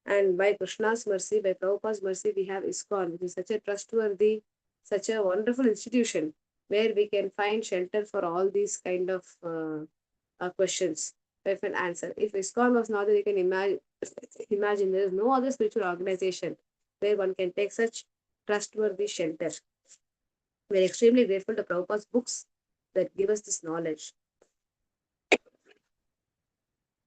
And by Krishna's mercy, by Prabhupada's mercy, we have ISKCON, which is such a trustworthy, such a wonderful institution where we can find shelter for all these kind of questions. If an answer. If ISKCON was not there, you can imagine there is no other spiritual organization where one can take such trustworthy shelter. We are extremely grateful to Prabhupada's books that give us this knowledge.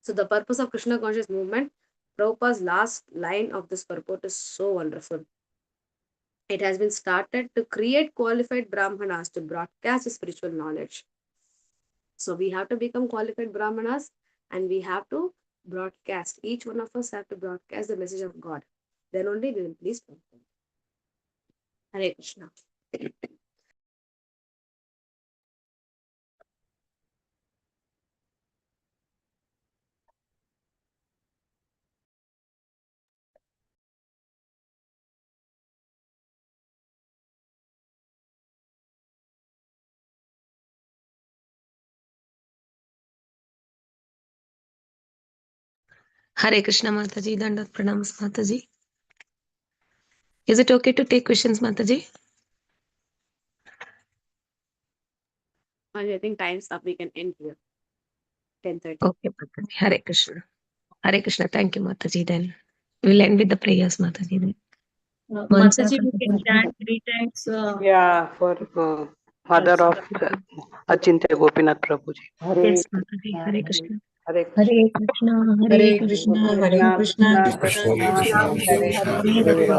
So the purpose of Krishna conscious movement, Prabhupada's last line of this purport is so wonderful. It has been started to create qualified Brahmanas to broadcast spiritual knowledge. So we have to become qualified Brahmanas and we have to broadcast. Each one of us have to broadcast the message of God. Then only we will please Prabhupada. Hare Krishna. Hare Krishna Mataji, Dandat Pranams Mataji. Is it okay to take questions, Mataji? I think time's up. We can end here. 10:30. Okay, Mataji. Hare Krishna. Hare Krishna. Thank you, Mataji. Then we'll end with the prayers, Mataji. Then. Mataji, we can chant 3 times. Yeah, for mother of Achintya Gopinath Prabhuji. Yes, Mataji. Hare Krishna. Hare Hare Krishna. Hare Krishna. Hare Krishna. Krishna, Krishna,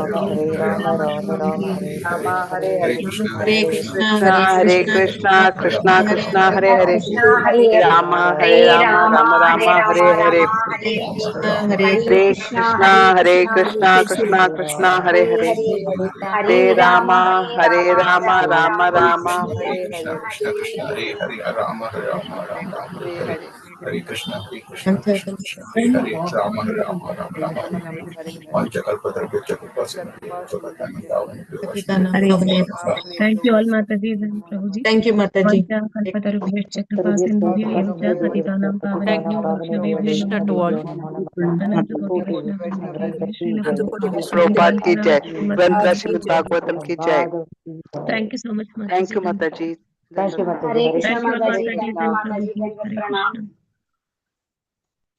Hare Hare, Hare Hare Rama, Rama Rama, Hare Hare. Rama Hare Hare, Hare Krishna Hare Krishna, Krishna Krishna Hare Hare, Hare Rama Hare Hare Rama, Rama Rama Hare Hare, Hare Krishna, Hare Krishna, Krishna Krishna Hare Hare, Hare Rama, Hare Rama, Rama Rama Hare Hare, Hare Hare, Hare Krishna, Hare Krishna, Krishna Krishna, Hare Hare, Rama Rama, Rama Rama Hare Rama Hare Hare, Hare. Thank you all, Mataji and Prabhuji. Thank you, Mataji. Kalpatarubhyascha कृपासिन्धुभ्यैव च पतितानां Thank पावनेभ्यो you. वैष्णवेभ्यो Krishna NaMo to all. नमः। अनंत कोटि वैष्णव वृंद की Srila Prabhupada ki jai, Granth Prabhupada Srimad Bhagavatam ki jai. Thank you so much, Thank you, Mataji. Mataji. Thank you, Mataji. Hare Hare Krishna Thank you all, Mataji, Mataji Dhanva and Mataji, Prabhuji. Dandavat Hare Pranam.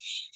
Krishna.